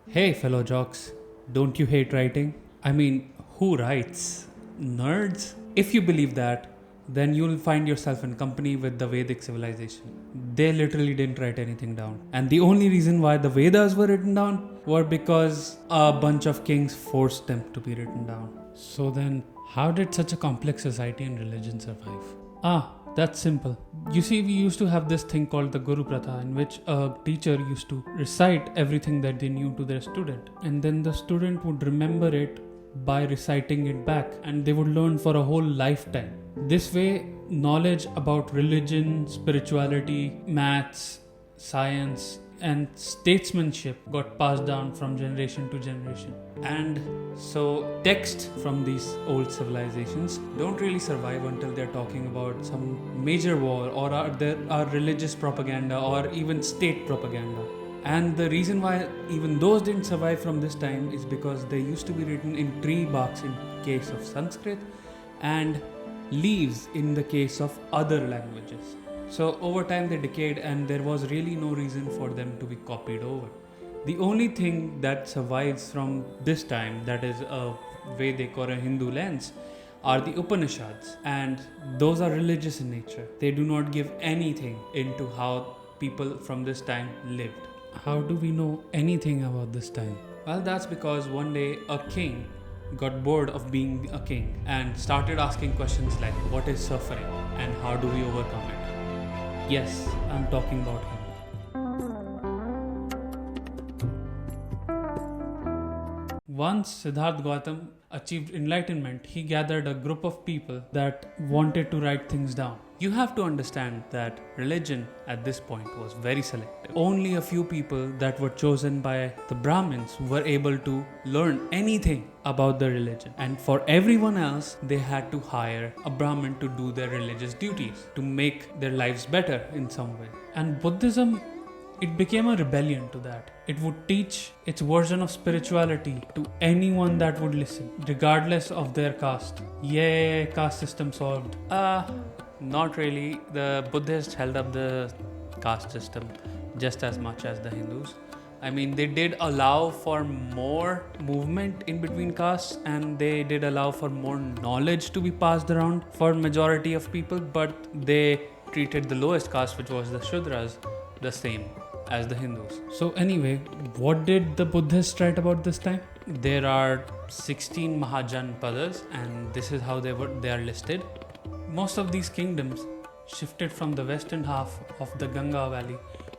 Hey, fellow jocks, don't you hate writing? I mean, who writes? Nerds? If you believe that, then you'll find yourself in company with the Vedic civilization. They literally didn't write anything down. And the only reason why the Vedas were written down were because a bunch of kings forced them to be written down. So then, how did such a complex society and religion survive? That's simple. You see, we used to have this thing called the Guru Pratha, in which a teacher used to recite everything that they knew to their student, and then the student would remember it by reciting it back, and they would learn for a whole lifetime. This way, knowledge about religion, spirituality, maths, science, and statesmanship got passed down from generation to generation. And so texts from these old civilizations don't really survive until they're talking about some major war, or there are religious propaganda, or even state propaganda. And the reason why even those didn't survive from this time is because they used to be written in tree barks in case of Sanskrit, and leaves in the case of other languages. So over time they decayed, and there was really no reason for them to be copied over. The only thing that survives from this time, that is a Vedic or a Hindu lens, are the Upanishads, and those are religious in nature. They do not give anything into how people from this time lived. How do we know anything about this time? Well, that's because one day a king got bored of being a king and started asking questions like, what is suffering and how do we overcome it? Yes, I'm talking about him. Once Siddhartha Gautam achieved enlightenment, he gathered a group of people that wanted to write things down. You have to understand that religion at this point was very selective. Only a few people that were chosen by the Brahmins were able to learn anything about the religion. And for everyone else, they had to hire a Brahmin to do their religious duties, to make their lives better in some way. And Buddhism, it became a rebellion to that. It would teach its version of spirituality to anyone that would listen, regardless of their caste. Yay, caste system solved. Not really. The Buddhists held up the caste system just as much as the Hindus. I mean, they did allow for more movement in between castes, and they did allow for more knowledge to be passed around for majority of people, but they treated the lowest caste, which was the Shudras, the same as the Hindus. So anyway, what did the Buddhists write about this time? There are 16 Mahajanpadas, and this is how they are listed. Most of these kingdoms shifted from the western half of the Ganga valley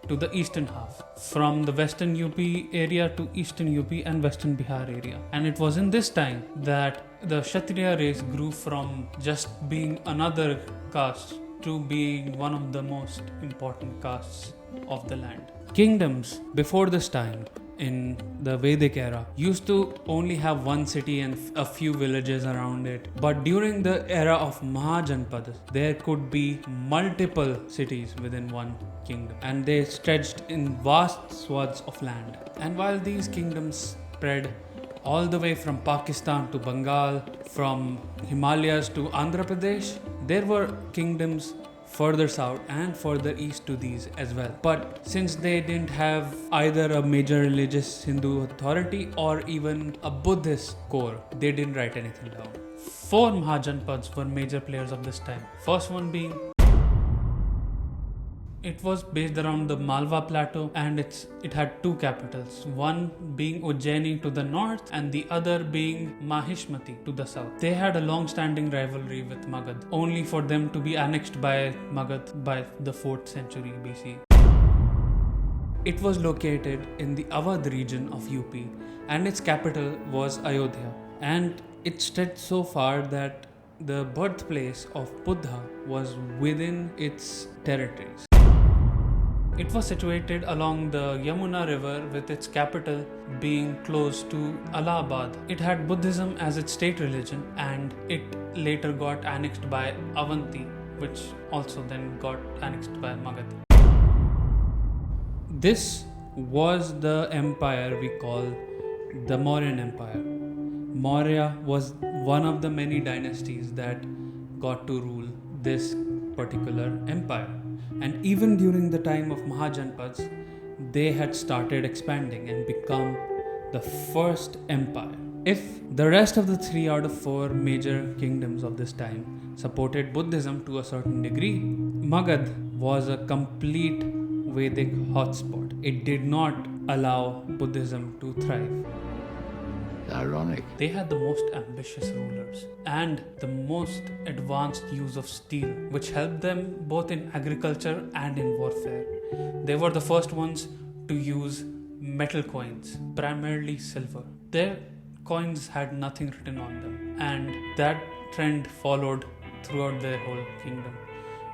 to the eastern half, from the western UP area to eastern UP and western Bihar area. And it was in this time that the Kshatriya race grew from just being another caste to being one of the most important castes of the land. Kingdoms before this time, in the Vedic era, used to only have one city and a few villages around it. But during the era of Mahajanpada, there could be multiple cities within one kingdom, and they stretched in vast swaths of land. And while these kingdoms spread all the way from Pakistan to Bengal, from Himalayas to Andhra Pradesh, there were kingdoms further south and further east to these as well. But since they didn't have either a major religious Hindu authority or even a Buddhist core, they didn't write anything down. 4 Mahajanpads were major players of this time. First one being, it was based around the Malwa plateau, and it had 2 capitals, one being Ujjaini to the north and the other being Mahishmati to the south. They had a long-standing rivalry with Magad, only for them to be annexed by Magad by the 4th century BC. It was located in the Awadh region of UP, and its capital was Ayodhya. And it stretched so far that the birthplace of Buddha was within its territories. It was situated along the Yamuna river, with its capital being close to Allahabad. It had Buddhism as its state religion, and it later got annexed by Avanti, which also then got annexed by Magad. This was the empire we call the Mauryan Empire. Maurya was one of the many dynasties that got to rule this particular empire. And even during the time of Mahajanpads, they had started expanding and become the first empire. If the rest of the 3 out of 4 major kingdoms of this time supported Buddhism to a certain degree, Magad was a complete Vedic hotspot. It did not allow Buddhism to thrive. Ironic. They had the most ambitious rulers and the most advanced use of steel, which helped them both in agriculture and in warfare. They were the first ones to use metal coins, primarily silver. Their coins had nothing written on them, and that trend followed throughout their whole kingdom,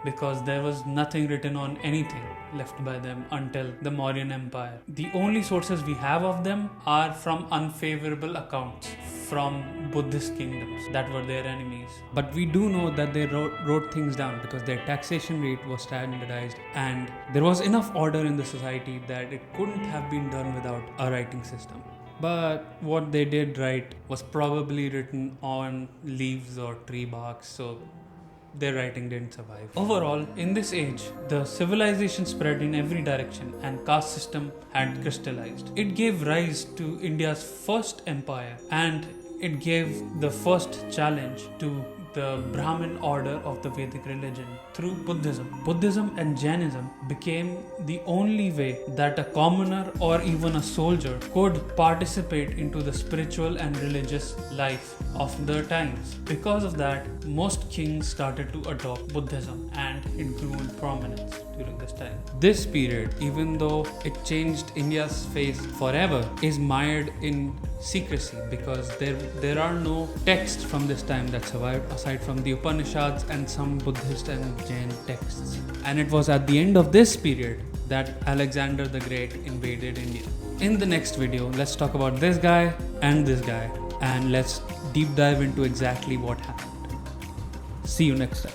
because there was nothing written on anything left by them until the Mauryan Empire. The only sources we have of them are from unfavorable accounts from Buddhist kingdoms that were their enemies. But we do know that they wrote things down because their taxation rate was standardized and there was enough order in the society that it couldn't have been done without a writing system. But what they did write was probably written on leaves or tree barks, so their writing didn't survive. Overall, in this age, the civilization spread in every direction and caste system had crystallized. It gave rise to India's first empire, and it gave the first challenge to the Brahmin order of the Vedic religion through Buddhism. Buddhism and Jainism became the only way that a commoner or even a soldier could participate into the spiritual and religious life of the times. Because of that, most kings started to adopt Buddhism and it grew in prominence during this time. This period, even though it changed India's face forever, is mired in secrecy because there are no texts from this time that survived aside from the Upanishads and some Buddhist and Jain texts. And it was at the end of this period that Alexander the Great invaded India. In the next video, let's talk about this guy and let's deep dive into exactly what happened. See you next time.